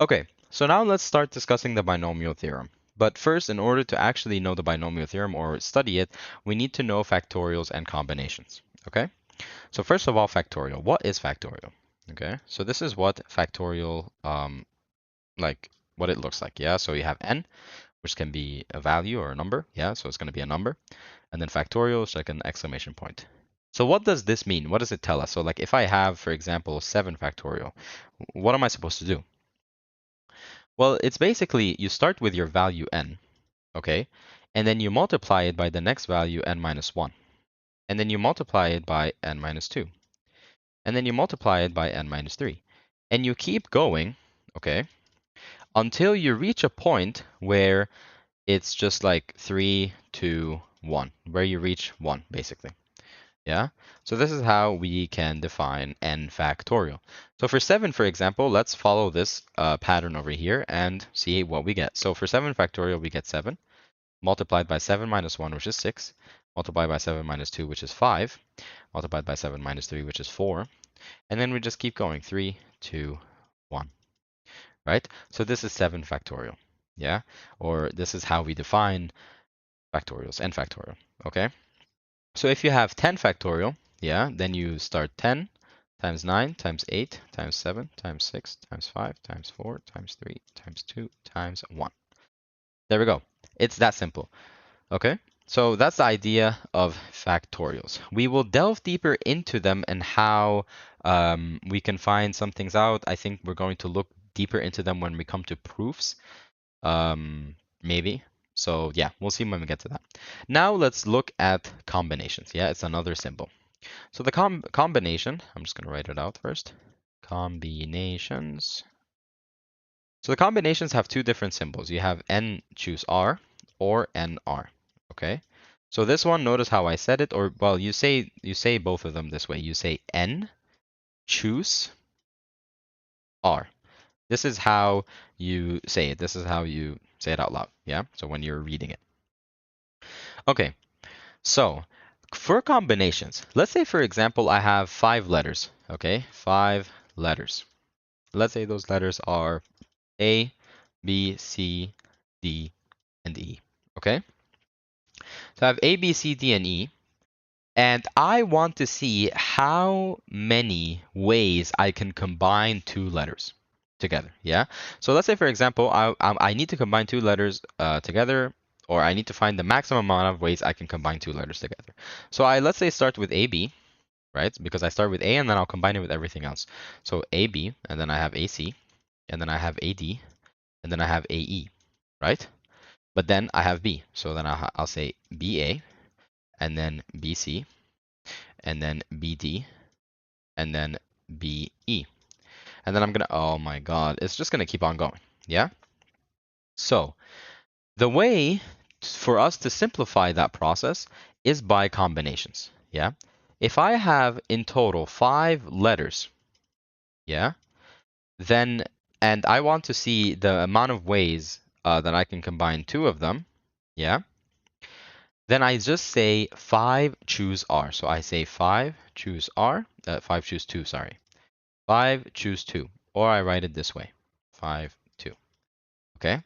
Okay, so now let's start discussing the binomial theorem. But first, in order to actually know the binomial theorem or study it, we need to know factorials and combinations. Okay? So first of all, factorial. What is factorial? Okay, so this is what factorial, like what it looks like. Yeah, so you have n, which can be a value or a number. Yeah, so it's going to be a number. And then factorial is like an exclamation point. So what does this mean? What does it tell us? So like if I have, for example, 7 factorial, what am I supposed to do? Well, it's basically you start with your value n, okay? And then you multiply it by the next value n minus 1. And then you multiply it by n minus 2. And then you multiply it by n minus 3. And you keep going, okay, until you reach a point where it's just like 3, 2, 1, where you reach 1, basically. Yeah, so this is how we can define n factorial. So for 7, for example, let's follow this pattern over here and see what we get. So for 7 factorial, we get 7, multiplied by 7 minus 1, which is 6, multiplied by 7 minus 2, which is 5, multiplied by 7 minus 3, which is 4, and then we just keep going, 3, 2, 1, right? So this is 7 factorial, yeah? Or this is how we define factorials, n factorial, okay? So if you have 10 factorial, yeah, then you start 10 times 9 times 8 times 7 times 6 times 5 times 4 times 3 times 2 times 1. There we go. It's that simple. Okay? So that's the idea of factorials. We will delve deeper into them and how we can find some things out. I think we're going to look deeper into them when we come to proofs. Maybe. So yeah, we'll see when we get to that. Now let's look at combinations. Yeah, it's another symbol. So the combination, I'm just going to write it out first. Combinations. So the combinations have two different symbols. You have n choose r or nr. Okay. So this one, notice how I said it, or well, you say both of them this way. You say n choose r. This is how you say it. This is how you say it out loud. Yeah. So when you're reading it. Okay. So for combinations, let's say for example I have 5 letters. Okay, 5 letters. Let's say those letters are A, B, C, D, and E. Okay, so I have A, B, C, D, and E, and I want to see how many ways I can combine 2 letters together. Yeah. So let's say for example I need to combine 2 letters together, or I need to find the maximum amount of ways I can combine 2 letters together. So let's say start with AB, right? Because I start with A and then I'll combine it with everything else. So AB, and then I have AC, and then I have AD, and then I have AE, right? But then I have B. So then I'll say BA, and then BC, and then BD, and then BE. And then I'm gonna, oh my God, it's just gonna keep on going. Yeah? So the way for us to simplify that process is by combinations. Yeah? If I have in total 5 letters, yeah, then, and I want to see the amount of ways that I can combine 2 of them, yeah, then I just say 5 choose R. So I say 5 choose R, 5 choose 2, sorry. 5 choose 2, or I write it this way, 5, 2, okay?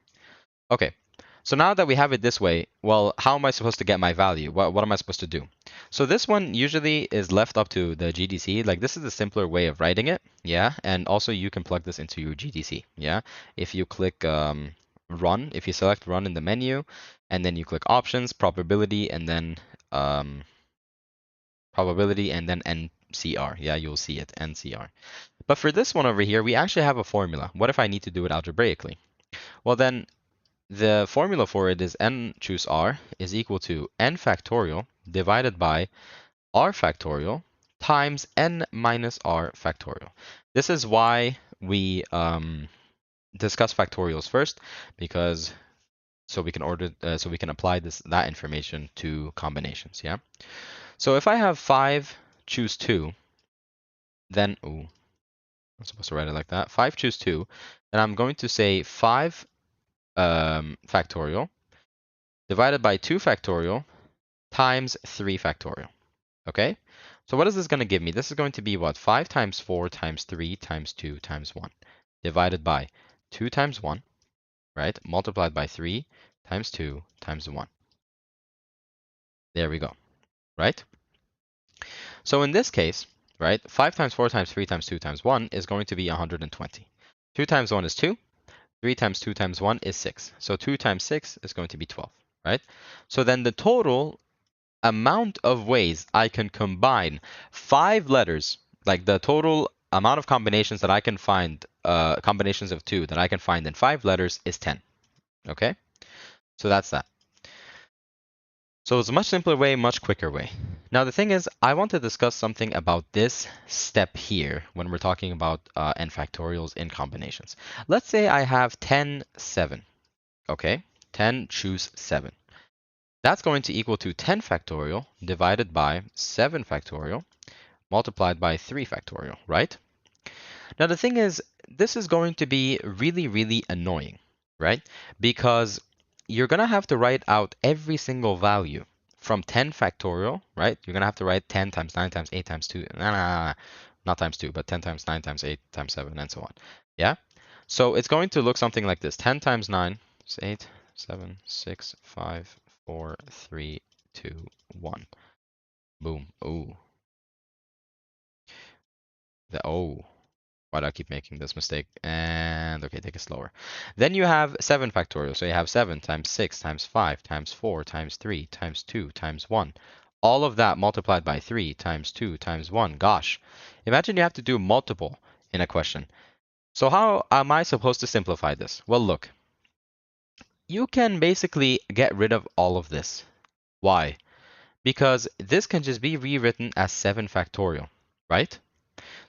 Okay, so now that we have it this way, well, how am I supposed to get my value? What am I supposed to do? So this one usually is left up to the GDC. Like this is the simpler way of writing it, yeah? And also you can plug this into your GDC, yeah? If you click run, if you select run in the menu, and then you click options, probability, and then NCR, yeah, you'll see it, NCR. But for this one over here, we actually have a formula. What if I need to do it algebraically? Well then, the formula for it is n choose r is equal to n factorial divided by r factorial times n minus r factorial. This is why we discuss factorials first, because so we can apply that information to combinations. Yeah. So if I have 5 choose 2, then I'm supposed to write it like that. 5 choose 2, then I'm going to say 5 factorial divided by 2 factorial times 3 factorial. Okay? So what is this going to give me? This is going to be what? 5 times 4 times 3 times 2 times 1 divided by 2 times 1, right? Multiplied by 3 times 2 times 1. There we go, right? So in this case, right, 5 times 4 times 3 times 2 times 1 is going to be 120. 2 times 1 is 2. 3 times 2 times 1 is 6. So 2 times 6 is going to be 12, right? So then the total amount of ways I can combine 5 letters, like the total amount of combinations that I can find, combinations of 2 that I can find in 5 letters is 10, okay? So that's that. So it's a much simpler way, much quicker way. Now the thing is, I want to discuss something about this step here when we're talking about n factorials in combinations. Let's say I have 10, 7, okay? 10 choose 7. That's going to equal to 10 factorial divided by 7 factorial multiplied by 3 factorial, right? Now the thing is, this is going to be really, really annoying, right? Because you're going to have to write out every single value from 10 factorial, right? You're going to have to write 10 times 9 times 8 times 2, not times 2, but 10 times 9 times 8 times 7, and so on. Yeah? So it's going to look something like this. 10 times 9 is 8, 7, 6, 5, 4, 3, 2, 1. Boom. Ooh. Oh. Why do I keep making this mistake? And okay, take it slower. Then you have 7 factorial. So you have 7 times 6 times 5 times 4 times 3 times 2 times 1. All of that multiplied by 3 times 2 times 1. Gosh, imagine you have to do multiple in a question. So how am I supposed to simplify this? Well, look, you can basically get rid of all of this. Why? Because this can just be rewritten as 7 factorial, right?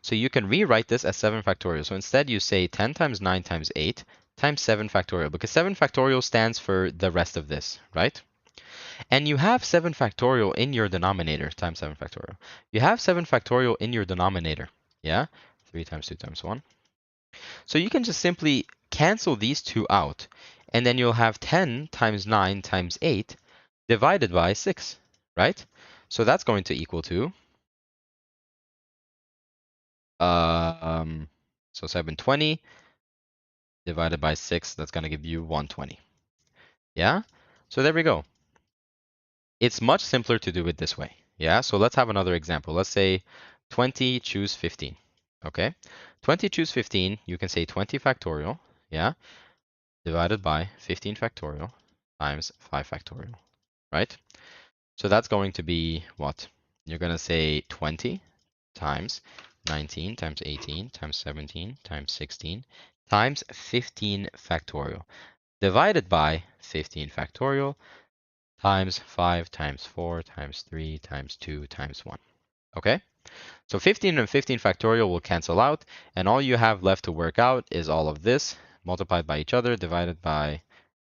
So you can rewrite this as 7 factorial. So instead you say 10 times 9 times 8 times 7 factorial, because 7 factorial stands for the rest of this, right? And you have 7 factorial in your denominator, times 7 factorial. You have 7 factorial in your denominator, yeah? 3 times 2 times 1. So you can just simply cancel these two out, and then you'll have 10 times 9 times 8 divided by 6, right? So that's going to equal to so 720 divided by 6, that's going to give you 120. Yeah? So there we go. It's much simpler to do it this way. Yeah? So let's have another example. Let's say 20 choose 15. Okay? 20 choose 15, you can say 20 factorial, yeah, divided by 15 factorial times 5 factorial, right? So that's going to be what? You're going to say 20 times 19 times 18 times 17 times 16 times 15 factorial divided by 15 factorial times 5 times 4 times 3 times 2 times 1. Okay? So 15 and 15 factorial will cancel out, and all you have left to work out is all of this multiplied by each other divided by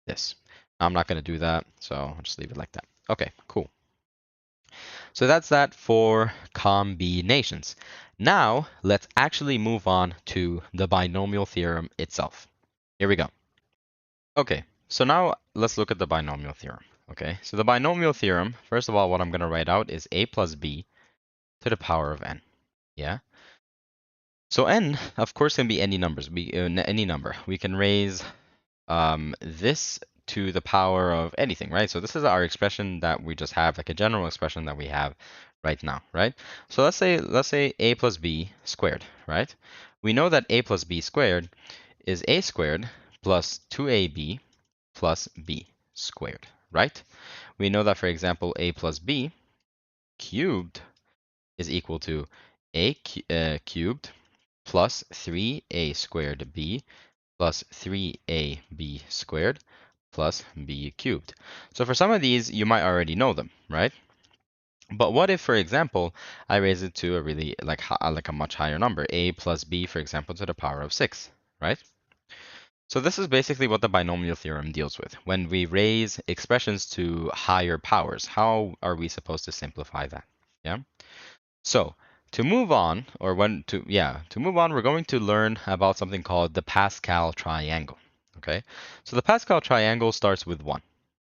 this. I'm not going to do that, so I'll just leave it like that. Okay, cool. So that's that for combinations. Now, let's actually move on to the binomial theorem itself. Here we go. Okay, so now let's look at the binomial theorem. Okay, so the binomial theorem, first of all, what I'm going to write out is a plus b to the power of n. Yeah? So n, of course, can be any numbers, any number. We can raise this to the power of anything, right? So this is our expression that we just have, like a general expression that we have right now, right? So let's say a plus b squared, right? We know that a plus b squared is a squared plus 2ab plus b squared, right? We know that, for example, a plus b cubed is equal to a cubed plus 3a squared b plus 3ab squared plus b cubed. So for some of these, you might already know them, right? But what if, for example, I raise it to a really like a much higher number, a plus b, for example, to the power of 6, right? So this is basically what the binomial theorem deals with. When we raise expressions to higher powers, how are we supposed to simplify that? Yeah. So to move on, to move on, we're going to learn about something called the Pascal triangle. Okay. So the Pascal triangle starts with 1.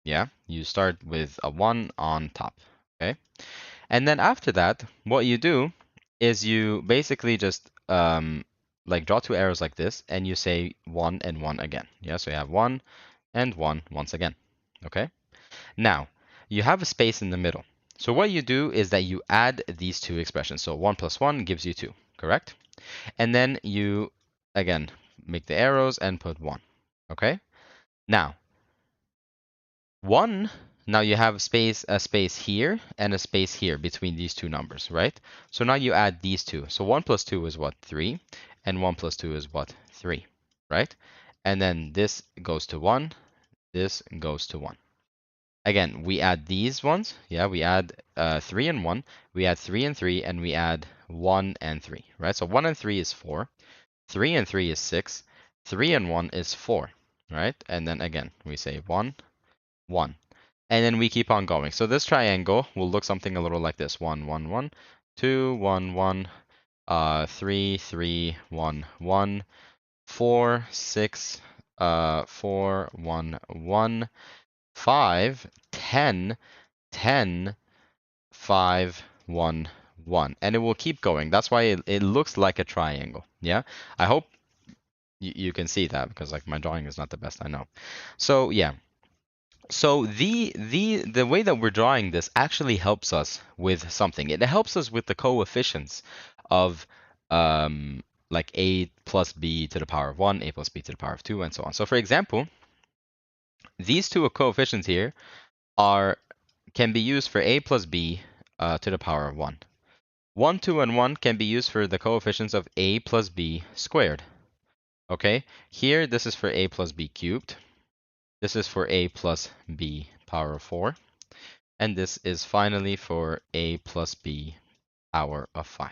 Yeah. You start with a 1 on top. Okay. And then after that, what you do is you basically just like draw two arrows like this, and you say 1 and 1 again. Yeah, so you have 1 and 1 once again. Okay? Now, you have a space in the middle. So what you do is that you add these two expressions. So 1 plus 1 gives you 2, correct? And then you, again, make the arrows and put 1. Okay? Now, 1, now you have a space here and a space here between these two numbers, right? So now you add these two. So 1 plus 2 is what? 3. And 1 plus 2 is what? 3, right? And then this goes to 1. This goes to 1. Again, we add these ones. Yeah, we add 3 and 1. We add 3 and 3, and we add 1 and 3, right? So 1 and 3 is 4. 3 and 3 is 6. 3 and 1 is 4, right? And then again, we say 1, 1. And then we keep on going. So this triangle will look something a little like this. 1, 1, 1, 2, 1, 1, 3, 3, 1, 1, 4, 6, 4, 1, 1, 5, 10, 10, 5, 1, 1. And it will keep going. That's why it looks like a triangle. Yeah? I hope you can see that because like my drawing is not the best, I know. So yeah. So the way that we're drawing this actually helps us with something. It helps us with the coefficients of like a plus b to the power of 1, a plus b to the power of 2, and so on. So for example, these two coefficients here can be used for a plus b to the power of 1. 1, 2, and 1 can be used for the coefficients of a plus b squared. Okay, here this is for a plus b cubed. This is for a plus b power of 4. And this is finally for a plus b power of 5.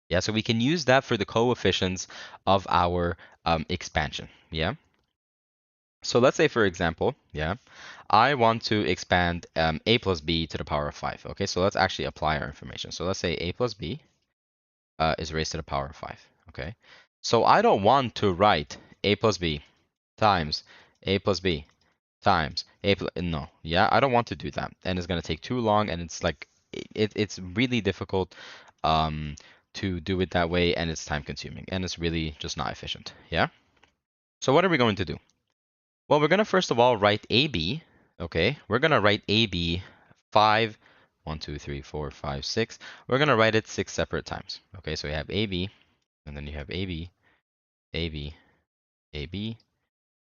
Yeah, so we can use that for the coefficients of our expansion. Yeah. So let's say, for example, yeah, I want to expand a plus b to the power of 5. Okay, so let's actually apply our information. So let's say a plus b is raised to the power of 5. Okay, so I don't want to write a plus b times a plus b times a plus, no, yeah, I don't want to do that, and it's gonna take too long, and it's like it's really difficult to do it that way, and it's time consuming, and it's really just not efficient. Yeah. So what are we going to do? Well, we're gonna first of all write AB. Okay, we're gonna write AB 5, 1, 2, 3, 4, 5, 6. We're gonna write it 6 separate times. Okay, so you have AB, and then you have AB, AB, AB,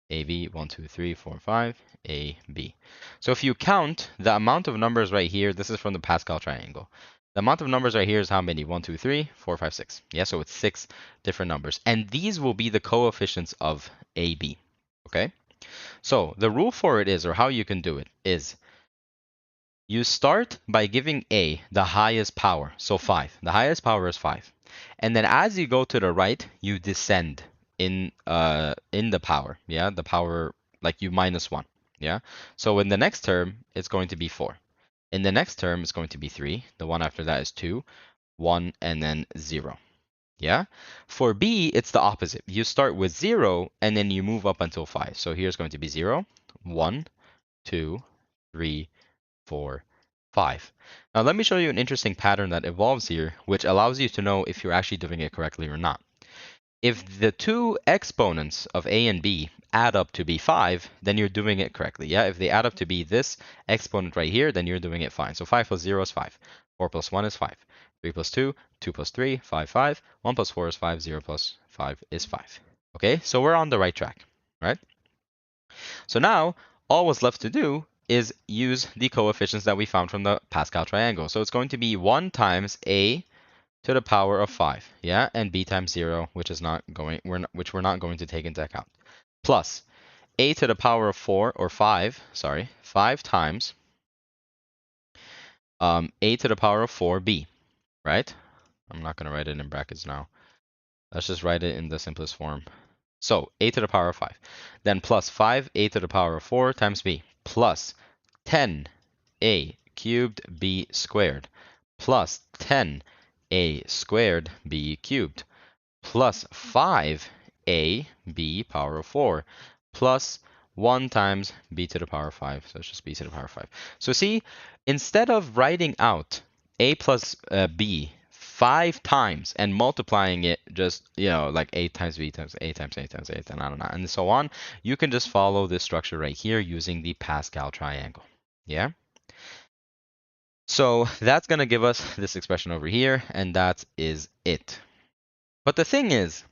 AB, 1, 2, 3, 4, 5, AB. So if you count the amount of numbers right here, this is from the Pascal triangle. The amount of numbers right here is how many? 1, 2, 3, 4, 5, 6. Yeah, so it's 6 different numbers. And these will be the coefficients of AB. Okay? So the rule for it is, or how you can do it, is you start by giving A the highest power, so 5. The highest power is 5. And then as you go to the right, you descend in the power. Yeah, the power, like you minus 1. Yeah. So in the next term, it's going to be 4. In the next term, it's going to be 3. The one after that is 2, 1, and then 0. Yeah. For B, it's the opposite. You start with 0, and then you move up until 5. So here's going to be 0, 1, 2, 3, 4, 5. Now let me show you an interesting pattern that evolves here, which allows you to know if you're actually doing it correctly or not. If the two exponents of a and b add up to be 5, then you're doing it correctly. Yeah, if they add up to be this exponent right here, then you're doing it fine. So 5 plus 0 is 5. 4 plus 1 is 5. 3 plus 2, 2 plus 3, 5, 5. 1 plus 4 is 5. 0 plus 5 is 5. Okay, so we're on the right track, right? So now, all what's left to do is use the coefficients that we found from the Pascal triangle. So it's going to be 1 times a to the power of 5, yeah, and b times 0, which is not going, we're not going to take into account, plus a to the power of 4, or 5, sorry, 5 times a to the power of 4b, right? I'm not going to write it in brackets now. Let's just write it in the simplest form. So a to the power of 5. Then plus 5a to the power of 4 times b, plus 10a cubed b squared, plus 10a squared b cubed, plus 5a b power of 4, plus 1 times b to the power of 5. So it's just b to the power of 5. So see, instead of writing out a plus b 5 times and multiplying it just, like a times b times a times a times a, and so on, you can just follow this structure right here using the Pascal triangle. Yeah? So that's going to give us this expression over here, and that is it. But the thing is,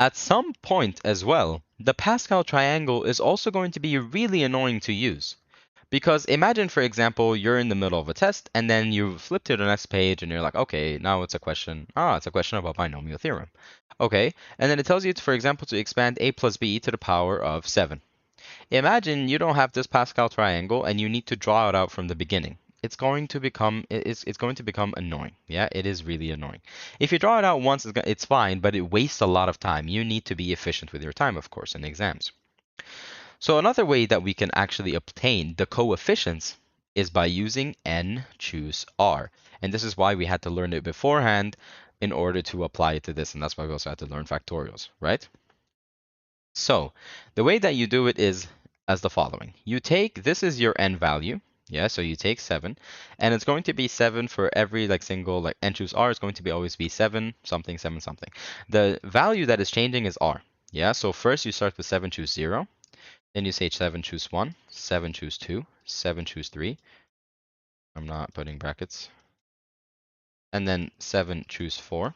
at some point as well, the Pascal triangle is also going to be really annoying to use. Because imagine, for example, you're in the middle of a test and then you flip to the next page and you're like, okay, now it's a question. It's a question about binomial theorem. Okay, and then it tells you, for example, to expand a plus b to the power of 7. Imagine you don't have this Pascal triangle and you need to draw it out from the beginning. It's going to become annoying. Yeah, it is really annoying. If you draw it out once, it's fine, but it wastes a lot of time. You need to be efficient with your time, of course, in exams. So another way that we can actually obtain the coefficients is by using n choose r. And this is why we had to learn it beforehand in order to apply it to this. And that's why we also had to learn factorials, right? So the way that you do it is as the following. This is your n value. Yeah, so you take 7, and it's going to be 7 for every single n choose r is going to be always be 7 something 7 something. The value that is changing is r. Yeah, so first you start with 7 choose 0. Then you say 7 choose 1, 7 choose 2, 7 choose 3. I'm not putting brackets. And then 7 choose 4,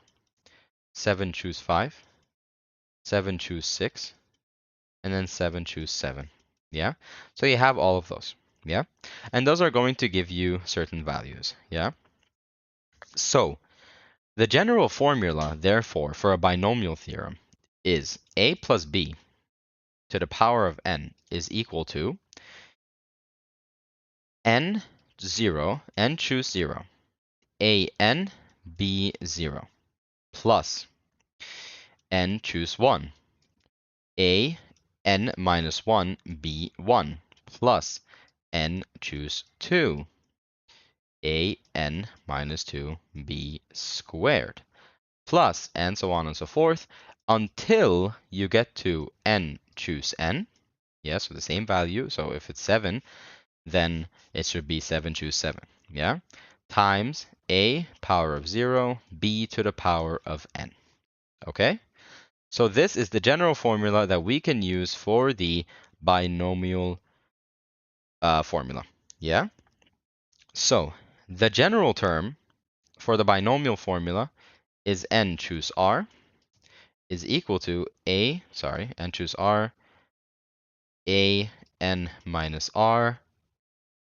7 choose 5, 7 choose 6, and then 7 choose 7. Yeah? So you have all of those. Yeah? And those are going to give you certain values. Yeah? So the general formula, therefore, for a binomial theorem is a plus b to the power of n is equal to n choose 0, a n b 0 plus n choose 1, a n minus 1 b 1 plus n choose 2, a n minus 2 b squared plus, and so on and so forth until you get to n choose n. Yeah, so the same value. So if it's 7, then it should be 7 choose 7. Yeah, times a power of 0 b to the power of n. Okay, so this is the general formula that we can use for the binomial formula. Yeah, so the general term for the binomial formula is n choose r is equal to n choose r, a n minus r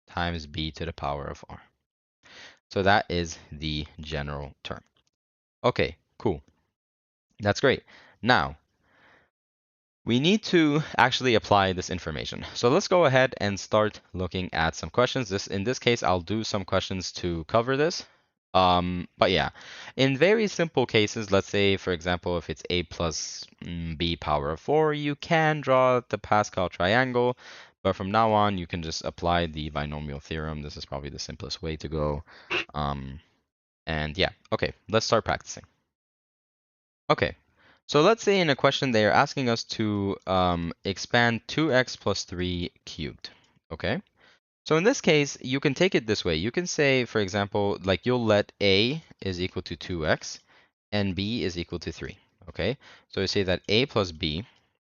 times b to the power of r. So that is the general term. Okay, cool. That's great. Now, we need to actually apply this information. So let's go ahead and start looking at some questions. In this case, I'll do some questions to cover this. But yeah, in very simple cases, let's say, for example, if it's a plus b power of 4, you can draw the Pascal triangle. But from now on, you can just apply the binomial theorem. This is probably the simplest way to go. And yeah, okay, let's start practicing. Okay, so let's say in a question they are asking us to expand 2x plus 3 cubed. Okay, so in this case, you can take it this way. You can say, for example, you'll let a is equal to 2x and b is equal to 3. Okay, so you say that a plus b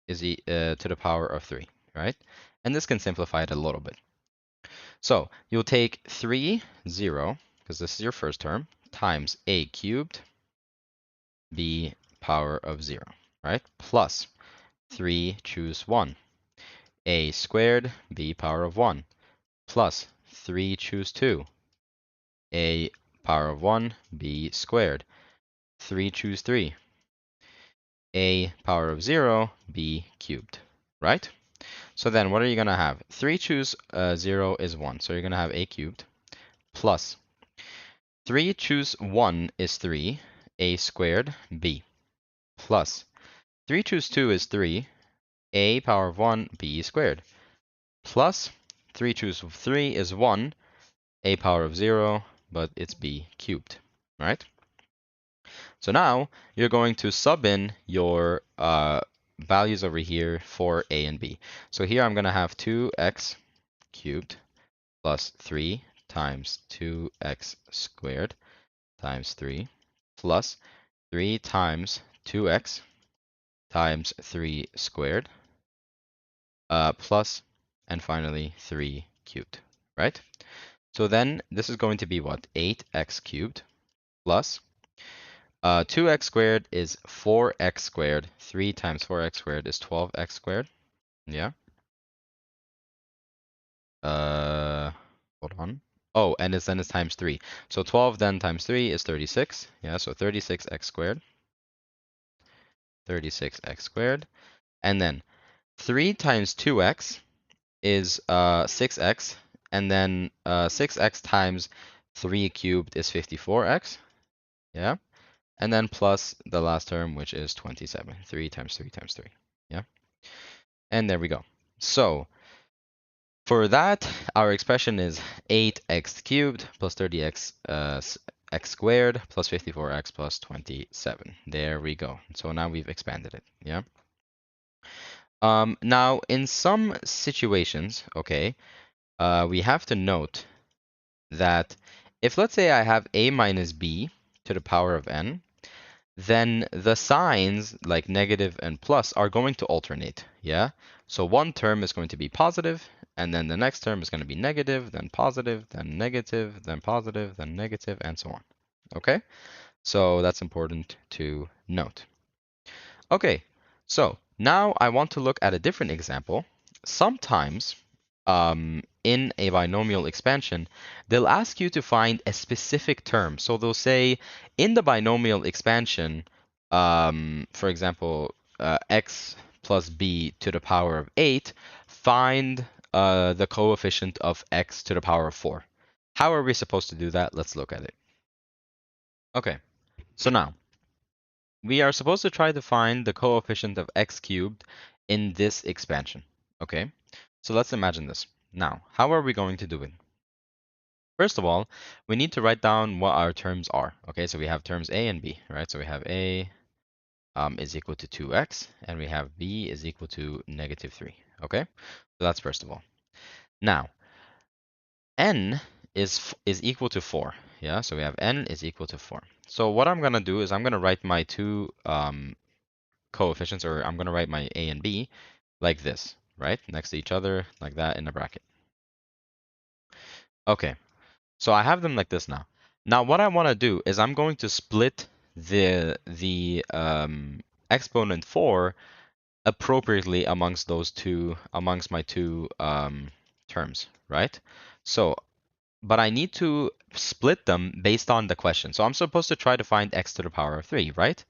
is to the power of 3, right? And this can simplify it a little bit. So you'll take 3, 0, because this is your first term, times a cubed b power of 0, right? Plus 3 choose 1, a squared b power of 1, plus 3 choose 2, a power of 1 b squared, 3 choose 3, a power of 0 b cubed, right? So then what are you going to have? 3 choose 0 is 1, so you're going to have a cubed, plus 3 choose 1 is 3, a squared b, plus 3 choose 2 is 3, a power of 1 b squared, plus 3 choose 3 is 1, a power of 0, but it's b cubed, right? So now you're going to sub in your values over here for a and b. So here I'm going to have 2x cubed plus 3 times 2x squared times 3 plus 3 times 2x times 3 squared plus, and finally 3 cubed, right? So then this is going to be what? 8x cubed plus 2x squared is 4x squared. 3 times 4x squared is 12x squared. Yeah. Hold on. Oh, and then it's times 3. So 12 then times 3 is 36. Yeah, so 36x squared. 36x squared. And then 3 times 2x is 6x. And then 6x times 3 cubed is 54x. Yeah. And then plus the last term, which is 27. 3 times 3 times 3. Yeah. And there we go. So for that, our expression is 8x cubed plus 30x x squared plus 54x plus 27. There we go. So now we've expanded it. Yeah. Now in some situations, okay, we have to note that if let's say I have a minus b to the power of n, then the signs like negative and plus are going to alternate, yeah? So one term is going to be positive, and then the next term is going to be negative, then positive, then negative, then positive, then negative, and so on. Okay? So that's important to note. Okay, so now I want to look at a different example. Sometimes in a binomial expansion, they'll ask you to find a specific term. So they'll say in the binomial expansion, for example, x plus b to the power of 8, find the coefficient of x to the power of 4. How are we supposed to do that? Let's look at it. Okay, so now we are supposed to try to find the coefficient of x cubed in this expansion. Okay, so let's imagine this. Now, how are we going to do it? First of all, we need to write down what our terms are. Okay, so we have terms a and b, right? So we have a is equal to 2x, and we have b is equal to negative 3. Okay, so that's first of all. Now, n is equal to 4. Yeah, so we have n is equal to 4. So what I'm gonna do is I'm gonna write my two coefficients, or I'm going to write my a and b like this, right? Next to each other, like that in a bracket. Okay, so I have them like this now. Now what I want to do is I'm going to split the exponent 4 appropriately amongst my two terms, right? So, but I need to split them based on the question. So I'm supposed to try to find x to the power of 3, right?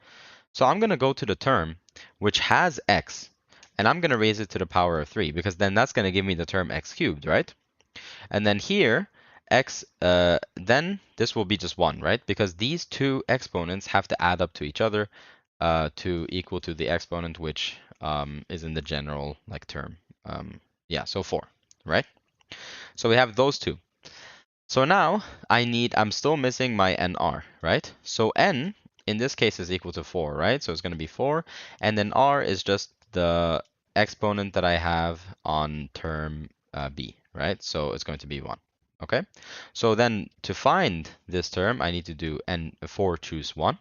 So I'm going to go to the term which has x, and I'm going to raise it to the power of 3, because then that's going to give me the term x cubed, right? And then here, then this will be just 1, right? Because these two exponents have to add up to each other to equal to the exponent which is in the general like term. Yeah, so 4, right? So we have those two. So now I'm still missing my nr, right? So n in this case is equal to 4, right? So it's going to be 4. And then r is just the exponent that I have on term b, right? So it's going to be 1. Okay? So then to find this term, I need to do n4 choose 1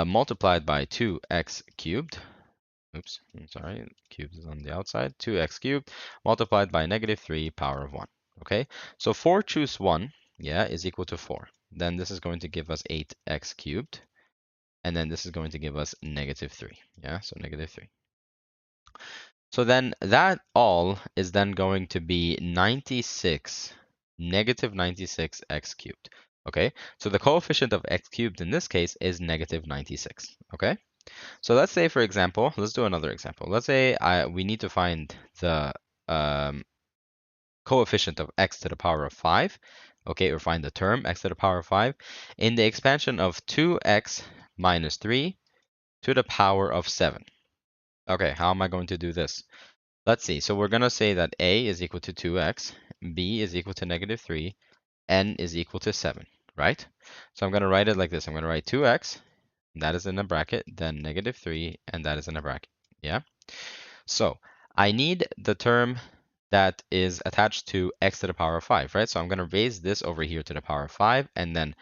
multiplied by 2x cubed. Oops, I'm sorry, cubed is on the outside. 2x cubed multiplied by negative 3 power of 1. Okay, so 4 choose 1, yeah, is equal to 4. Then this is going to give us 8x cubed. And then this is going to give us negative 3. Yeah, so negative 3. So then that all is then going to be 96, negative 96x cubed. Okay, so the coefficient of x cubed in this case is negative 96. Okay. So let's say, for example, let's do another example. Let's say we need to find the coefficient of x to the power of 5, okay, or find the term x to the power of 5 in the expansion of 2x minus 3 to the power of 7. Okay, how am I going to do this? Let's see. So we're going to say that a is equal to 2x, b is equal to negative 3, n is equal to 7, right? So I'm going to write it like this. I'm going to write 2x, that is in a bracket, then negative 3, and that is in a bracket. Yeah? So I need the term that is attached to x to the power of 5, right? So I'm going to raise this over here to the power of 5, and then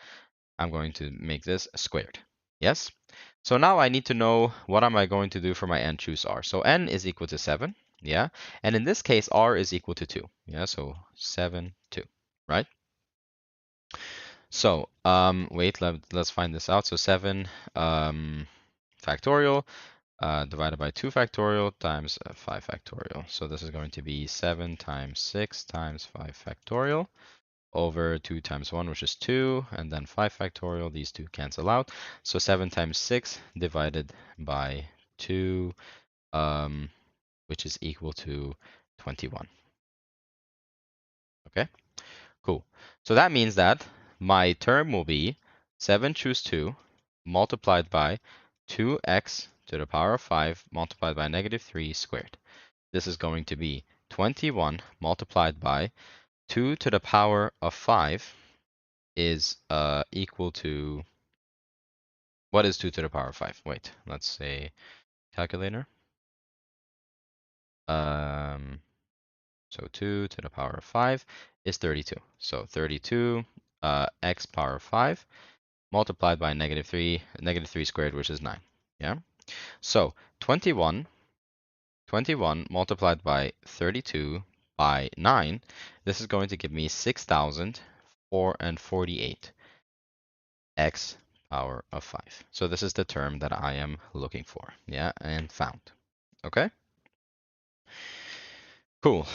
I'm going to make this squared. Yes? So now I need to know what am I going to do for my n choose r. So n is equal to 7, yeah? And in this case, r is equal to 2, yeah? So 7, 2, right? So, wait, let's find this out. So 7 factorial divided by 2 factorial times 5 factorial. So this is going to be 7 times 6 times 5 factorial over 2 times 1, which is 2, and then 5 factorial. These two cancel out. So 7 times 6 divided by 2, which is equal to 21. Okay, cool. So that means that my term will be 7 choose 2 multiplied by 2x to the power of 5 multiplied by -3 squared. This is going to be 21 multiplied by 2 to the power of 5 is equal to, what is 2 to the power of 5? Wait, let's say calculator. Um, so 2 to the power of 5 is 32. So 32 x power of 5 multiplied by -3 squared, which is 9. Yeah. So 21 multiplied by 32 by 9, this is going to give me 6,048 x power of 5. So this is the term that I am looking for, yeah, and found. Okay? Cool.